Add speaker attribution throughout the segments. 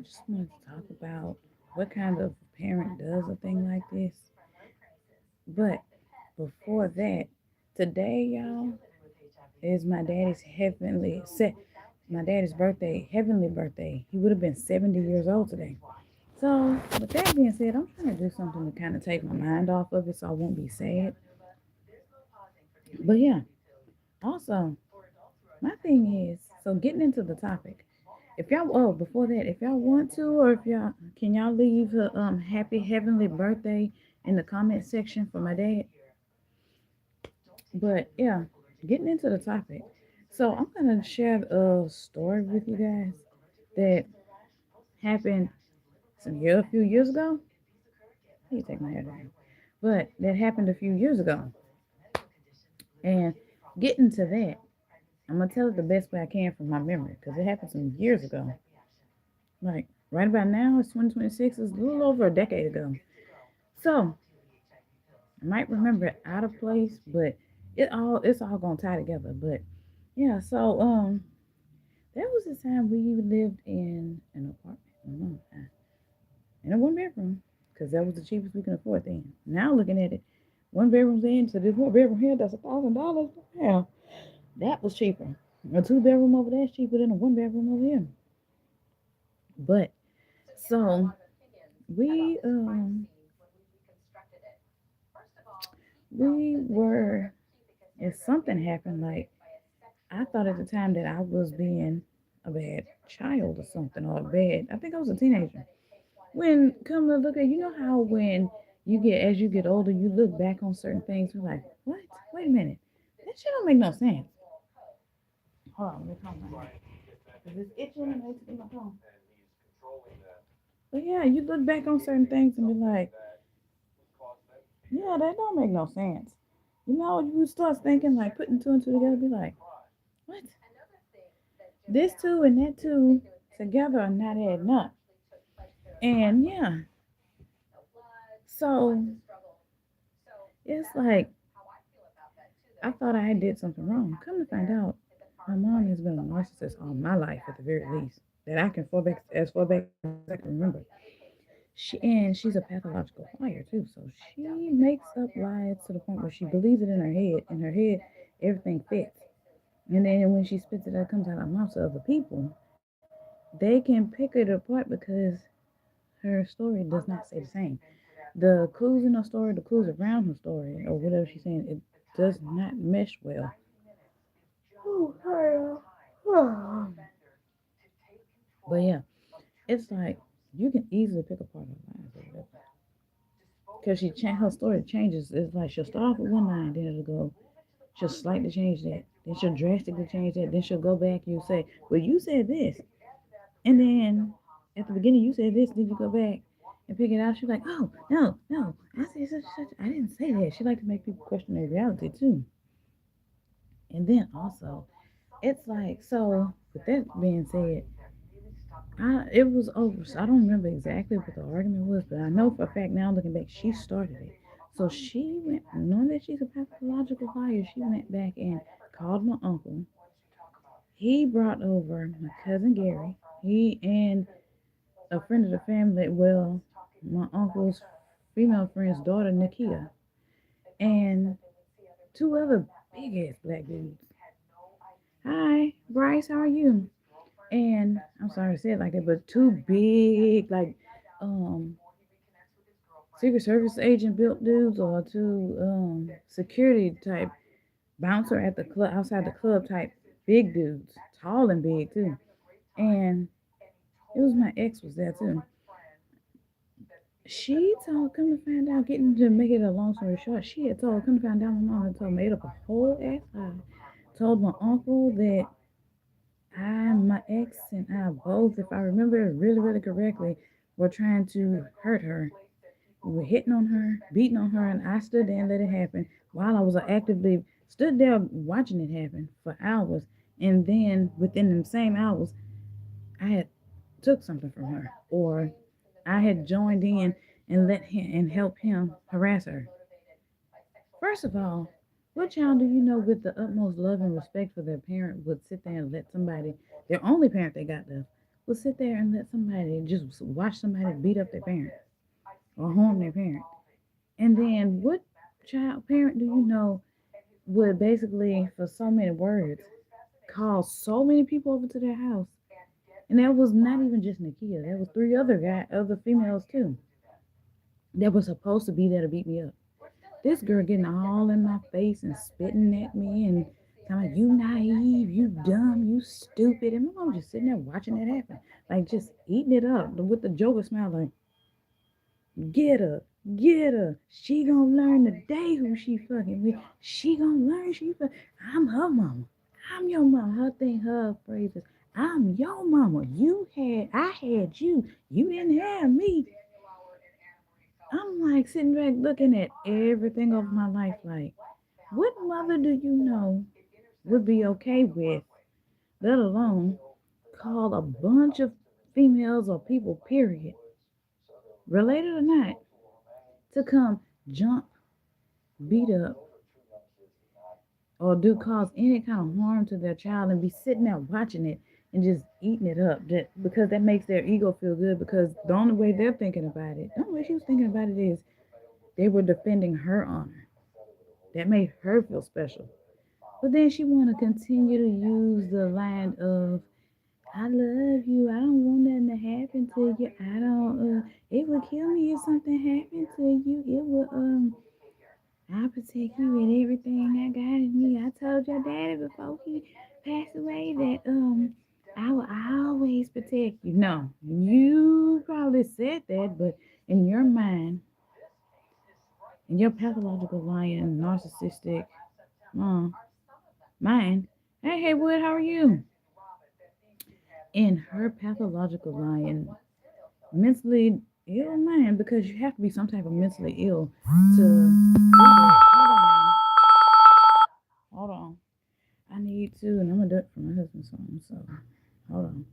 Speaker 1: just wanted to talk about what kind of parent does a thing like this. But before that, today, y'all, is my daddy's heavenly set. My daddy's birthday, heavenly birthday. He would have been 70 years old today. So, with that being said, I'm trying to do something to kind of take my mind off of it so I won't be sad. But yeah, also, my thing is, so getting into the topic, if y'all, oh, before that, if y'all want to, or if y'all, can y'all leave a happy heavenly birthday in the comment section for my dad? But yeah, getting into the topic. So I'm gonna share a story with you guys that happened a few years ago. I need to take my hair down. But that happened a few years ago. And getting to that, I'm gonna tell it the best way I can from my memory because it happened some years ago. Like right about now, it's 2026. It's a little over a decade ago. So I might remember it out of place, but it's all gonna tie together. But yeah, so there was a time we lived in an apartment, in a one bedroom, because that was the cheapest we can afford then. Now looking at it, one bedroom's in, so this one bedroom here that's $1,000. Yeah, that was cheaper. A two bedroom over there is cheaper than a one bedroom over here. But so we we were if something happened, like I thought at the time that I was being a bad child or something, or a bad, I think I was a teenager. When come to look at, you know how when as you get older, you look back on certain things, you're like, what? Wait a minute. That shit don't make no sense. Hold on, let me calm my head. Cause it's itching and it's in my phone. But yeah, you look back on certain things and be like, yeah, that don't make no sense. You know, you start thinking like putting two and two together, be like, what? This two and that two together are not adding up. And yeah, so it's like I thought I had did something wrong. Come to find out, my mom has been a narcissist all my life at the very least. That I can far back as I can remember. She's a pathological liar too. So she makes up lies to the point where she believes it in her head. In her head, everything fits. And then when she spits it out, comes out of her mouth to other people, they can pick it apart because her story does not say the same. The clues in her story, the clues around her story, or whatever she's saying, it does not mesh well. Oh, but yeah, it's like you can easily pick apart her lines or whatever. Because her story changes. It's like she'll start off with one line, then it'll go, she'll slightly change that, then she'll drastically change that, then she'll go back. You'll say, well, you said this. And then at the beginning, you said this, then you go back and pick it out. She's like, oh, no, no, I said such. I didn't say that. She like to make people question their reality too. And then also, it's like, so with that being said, it was over. So I don't remember exactly what the argument was, but I know for a fact now looking back, she started it. So she went, knowing that she's a pathological liar, she went back and called my uncle. He brought over my cousin Gary. He and a friend of the family, well, my uncle's female friend's daughter, Nakia, and two other big ass black dudes. Hi, Bryce, how are you? And I'm sorry to say it like that, but two big, like, um, Secret Service agent built dudes, or two security type bouncer at the club, outside the club type big dudes, tall and big too. And it was my ex was there too. She told, come to find out, getting to make it a long story short, she had told, come to find out, my mom had told, made up a whole ass lie. Told my uncle that my ex and I both, if I remember it really, really correctly, were trying to hurt her. We were hitting on her, beating on her, and I stood there and let it happen while I was actively stood there watching it happen for hours. And then within the same hours, I had took something from her, or I had joined in and let him and helped him harass her. First of all, what child do you know with the utmost love and respect for their parent would sit there and let somebody, their only parent they got left, will sit there and let somebody just watch somebody beat up their parent or harm their parent. And then what child parent do you know would basically, for so many words, call so many people over to their house? And that was not even just Nakia. There was three other females too, that were supposed to be there to beat me up. This girl getting all in my face and spitting at me and telling me, you naive, you dumb, you stupid. And my mom just sitting there watching that happen. Like just eating it up with the Joker smile like, get her, get her. She gonna learn today who she fucking with. She gonna learn I'm her mama. I'm your mama. Her thing, her phrases. I'm your mama. I had you. You didn't have me. I'm like sitting back looking at everything of my life like, what mother do you know would be okay with, let alone call a bunch of females or people, period, related or not, to come jump, beat up, or do cause any kind of harm to their child and be sitting there watching it and just eating it up because that makes their ego feel good because the only way they're thinking about it, the only way she was thinking about it is they were defending her honor. That made her feel special. But then she want to continue to use the line of, I love you. I don't want nothing to happen to you. I don't, it would kill me if something happened to you. It would, I'll protect you and everything I got in me. I told your daddy before he passed away that, I will always protect you. No, you probably said that, but in your mind, in your pathological lying, narcissistic, uh, mind, hey, Haywood, how are you? In her pathological lying, mentally ill mind, because you have to be some type of mentally ill to do that. Hold on. I need to, and I'm gonna do it for my husband's home, so hold on.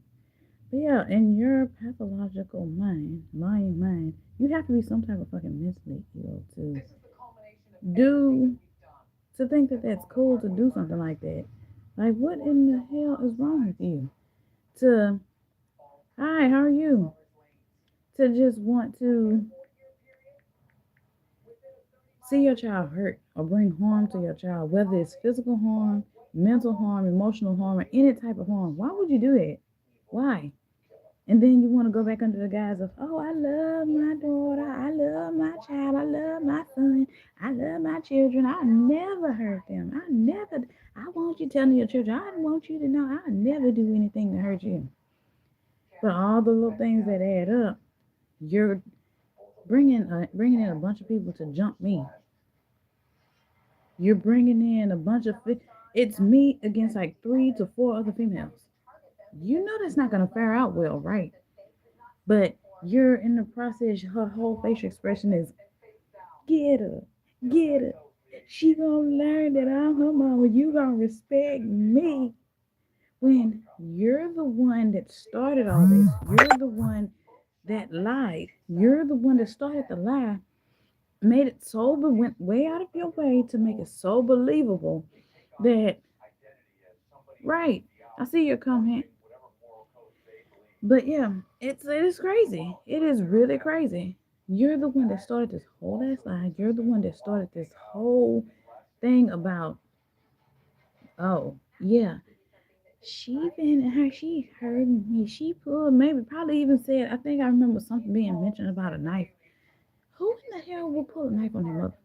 Speaker 1: But yeah, in your pathological mind, lying mind, you have to be some type of fucking mentally ill do to think that that's cool to do something like that. Like, what in the hell is wrong with you? To, hi, how are you? To just want to see your child hurt or bring harm to your child, whether it's physical harm, mental harm, emotional harm, or any type of harm. Why would you do that? Why? And then you want to go back under the guise of, oh, I love my daughter, I love my child, I love my son, I love my children. I never hurt them. I want you telling your children, I want you to know I never do anything to hurt you. But all the little things that add up, you're bringing in a bunch of people to jump me. You're bringing in a bunch of it's me against like 3 to 4 other females. You know that's not gonna fare out well, right? But you're in the process. Her whole facial expression is get her, get her. She gonna learn that I'm her mama. You gonna respect me. When you're the one that started all this, you're the one that lied. You're the one that started the lie, made it so, but went way out of your way to make it so believable that, right, I see your comment. But yeah, it is crazy. It is really crazy. You're the one that started this whole ass lie. You're the one that started this whole thing about, oh yeah, she heard me. She pulled, maybe probably even said, I think I remember something being mentioned about a knife. Who in the hell will pull a knife on their mother?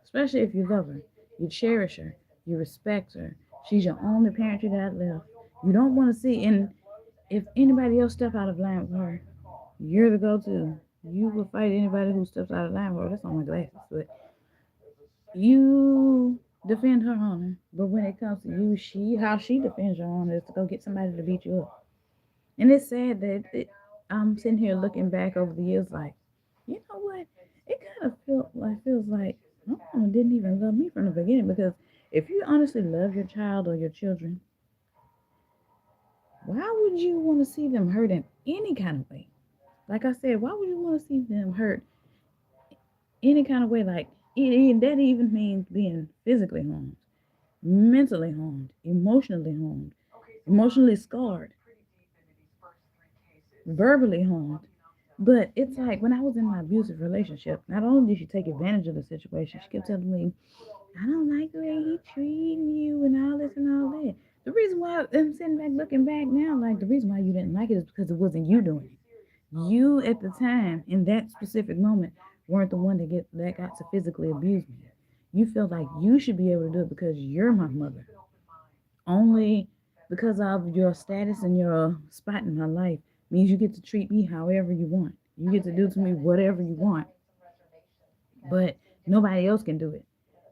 Speaker 1: Especially if you love her, you cherish her, you respect her. She's your only parent you got left. You don't want to see, and if anybody else step out of line with her, you're the go-to. You will fight anybody who steps out of line with her. That's on my glasses, but you defend her honor. But when it comes to you, how she defends your honor is to go get somebody to beat you up. And it's sad that I'm sitting here looking back over the years, like, you know what? It kind of feels like my mama didn't even love me from the beginning, because if you honestly love your child or your children, why would you want to see them hurt in any kind of way? Like I said, why would you want to see them hurt any kind of way? Like that even means being physically harmed, mentally harmed, emotionally scarred. verbally harmed. But it's like when I was in my abusive relationship, not only did she take advantage of the situation, she kept telling me, I don't like the way he treating you and all this and all that. The reason why I'm sitting back looking back now, like the reason why you didn't like it is because it wasn't you doing it. You at the time in that specific moment weren't the one that got to physically abuse me. You feel like you should be able to do it because you're my mother. Only because of your status and your spot in my life means you get to treat me however you want. You get to do to me whatever you want, but nobody else can do it.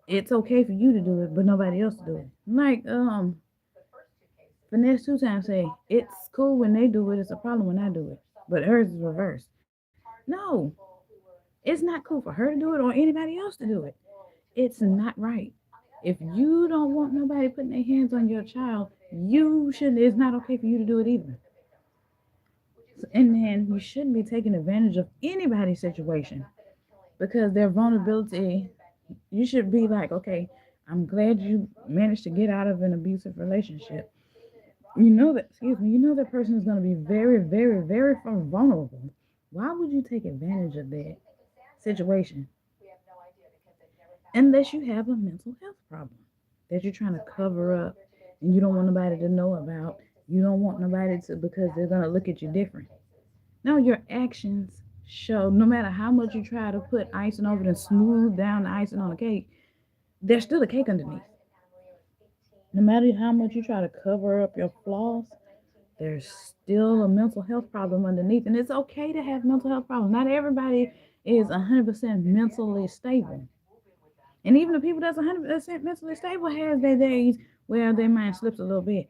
Speaker 1: It's okay for you to do it, but nobody else to do it. Like Finesse two times say, it's cool when they do it, it's a problem when I do it. But hers is reversed. No, it's not cool for her to do it or anybody else to do it. It's not right. If you don't want nobody putting their hands on your child, you should. It's not okay for you to do it either. And then you shouldn't be taking advantage of anybody's situation because their vulnerability. You should be like, okay, I'm glad you managed to get out of an abusive relationship. You know that, excuse me, you know that person is going to be very, very, very vulnerable. Why would you take advantage of that situation unless you have a mental health problem that you're trying to cover up and you don't want nobody to know about? You don't want nobody to because they're going to look at you different. No, your actions show no matter how much you try to put icing over it and smooth down the icing on the cake, there's still a cake underneath. No matter how much you try to cover up your flaws, there's still a mental health problem underneath. And it's okay to have mental health problems. Not everybody is 100% mentally stable. And even the people that's 100% mentally stable has their days where their mind slips a little bit.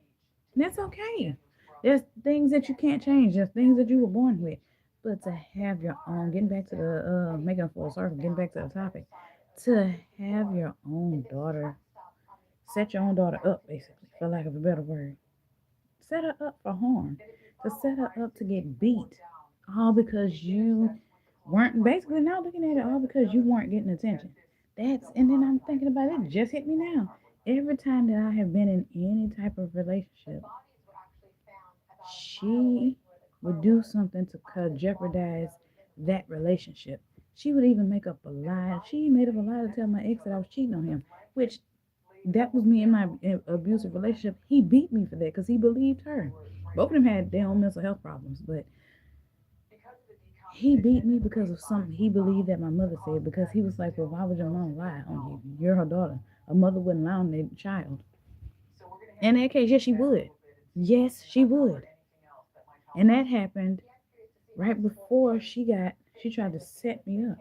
Speaker 1: And that's okay. There's things that you can't change. There's things that you were born with. But to have your own, getting back to the, making a full circle, getting back to the topic, to have your own daughter, set your own daughter up, basically, for lack of a better word. Set her up for harm. To set her up to get beat. All because you weren't, basically, now looking at it, all because you weren't getting attention. And then I'm thinking about it, it just hit me now. Every time that I have been in any type of relationship, she would do something to jeopardize that relationship. She would even make up a lie. She made up a lie to tell my ex that I was cheating on him, which that was me in my abusive relationship. He beat me for that because he believed her. Both of them had their own mental health problems, but he beat me because of something he believed that my mother said. Because he was like, "Well, why would your mom lie on you? You're her daughter. A mother wouldn't lie on their child." In that case, yes, she would. Yes, she would. And that happened right before she tried to set me up.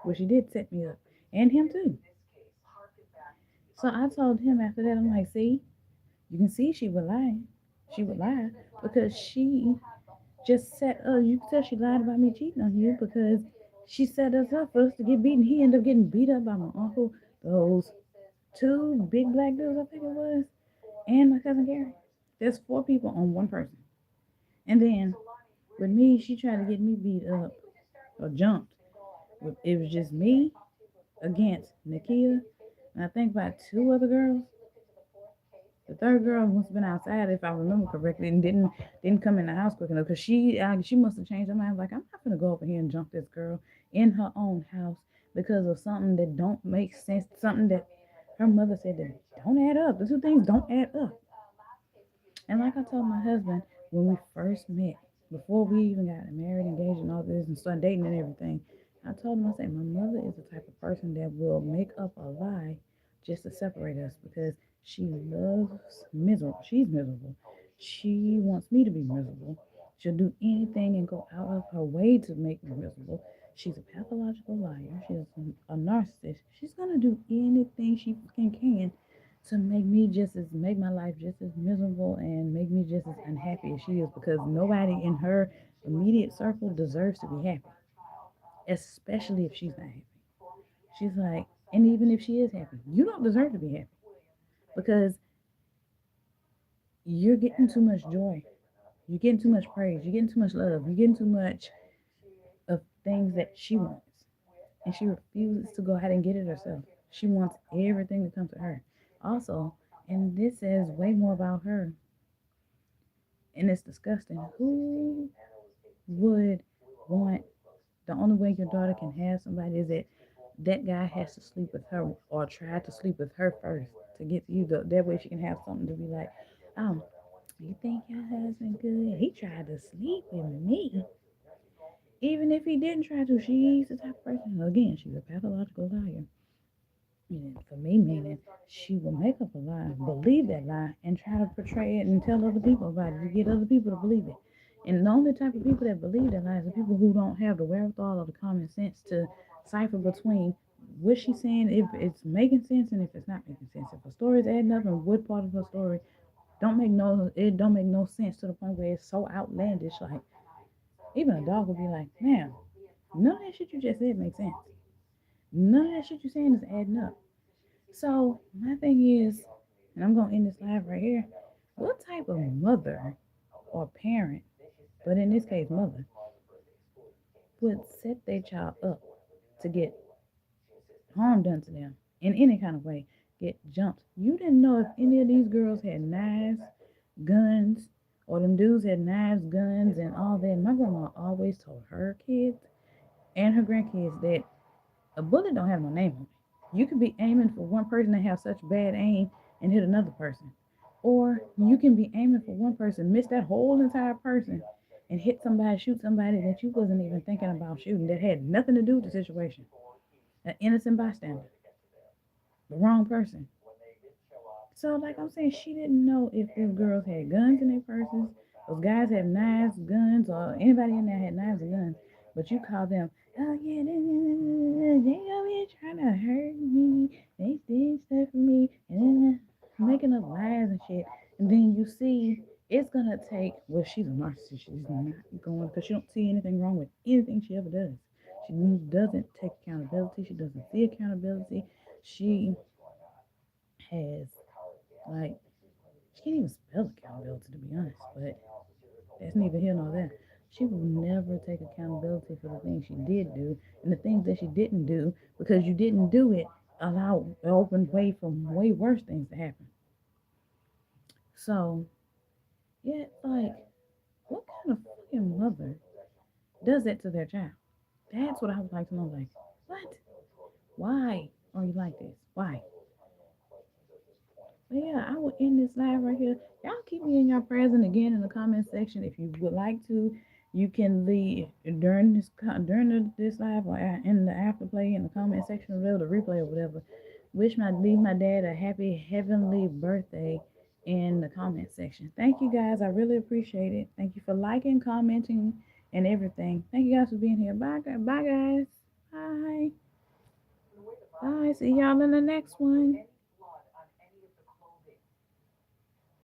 Speaker 1: Well, she did set me up. And him too. So I told him after that, I'm like, see, you can see she would lie. She would lie because she just set us. You can tell she lied about me cheating on you because she set us up for us to get beaten. He ended up getting beat up by my uncle, those two big black dudes, I think it was, and my cousin Gary. There's four people on one person. And then with me, she tried to get me beat up or jumped. It was just me against Nakia, and I think about two other girls. The third girl must have been outside, if I remember correctly, and didn't come in the house quick enough because she must have changed her mind. Like, I'm not gonna go over here and jump this girl in her own house because of something that don't make sense. Something that her mother said that don't add up. The two things don't add up. And like I told my husband when we first met, before we even got married, engaged, and all this, and started dating and everything, I told him, I said, my mother is the type of person that will make up a lie just to separate us because she loves miserable. She's miserable. She wants me to be miserable. She'll do anything and go out of her way to make me miserable. She's a pathological liar. She's a narcissist. She's gonna do anything she can to make my life just as miserable and make me just as unhappy as she is because nobody in her immediate circle deserves to be happy, especially if she's not happy. She's like, and even if she is happy, you don't deserve to be happy because you're getting too much joy, you're getting too much praise, you're getting too much love, you're getting too much of things that she wants, and she refuses to go ahead and get it herself. She wants everything to come to her. Also, and this says way more about her, and it's disgusting. Who? would want, the only way your daughter can have somebody is that that guy has to sleep with her or try to sleep with her first to get to you. That way she can have something to be like, oh, you think your husband good? He tried to sleep with me. Even if he didn't try to, she's the type of person, again, she's a pathological liar. And for me, meaning she will make up a lie, believe that lie, and try to portray it and tell other people about it to get other people to believe it. And the only type of people that believe that lie is the people who don't have the wherewithal or the common sense to cipher between what she's saying, if it's making sense and if it's not making sense. If a story is adding up and what part of her story don't make no sense to the point where it's so outlandish, like even a dog would be like, man, none of that shit you just said makes sense. None of that shit you're saying is adding up. So my thing is, and I'm gonna end this live right here. What type of mother or parent, but in this case mother, would set their child up to get harm done to them in any kind of way, get jumped? You didn't know if any of these girls had knives, guns, or them dudes had knives, guns, and all that. My grandma always told her kids and her grandkids that a bullet don't have no name on it. You could be aiming for one person and have such bad aim and hit another person. Or you can be aiming for one person, miss that whole entire person, and hit somebody, shoot somebody that you wasn't even thinking about shooting, that had nothing to do with the situation. An innocent bystander, the wrong person. So, like I'm saying, she didn't know if these girls had guns in their purses, those guys had knives, guns, or anybody in there had knives and guns. But you call them, oh yeah, they over here trying to hurt me. They did stuff for me, and then making up lies and shit. And then you see, it's gonna take. Well, she's a narcissist. She's not going because she don't see anything wrong with anything she ever does. She doesn't take accountability. She doesn't see accountability. She has like she can't even spell accountability to be honest, but that's neither here nor there. She will never take accountability for the things she did do and the things that she didn't do because you didn't do it allow open way for way worse things to happen. So yeah, like what kind of fucking mother does that to their child? That's what I would like to know. Like, what? Why are you like this? Why? But yeah, I will end this live right here. Y'all keep me in your prayers, and again in the comment section if you would like to. You can leave during this live or in the afterplay in the comment section or whatever, the replay or whatever. Leave my dad a happy heavenly birthday in the comment section. Thank you guys. I really appreciate it. Thank you for liking, commenting, and everything. Thank you guys for being here. Bye guys. Bye. Bye. See y'all in the next one.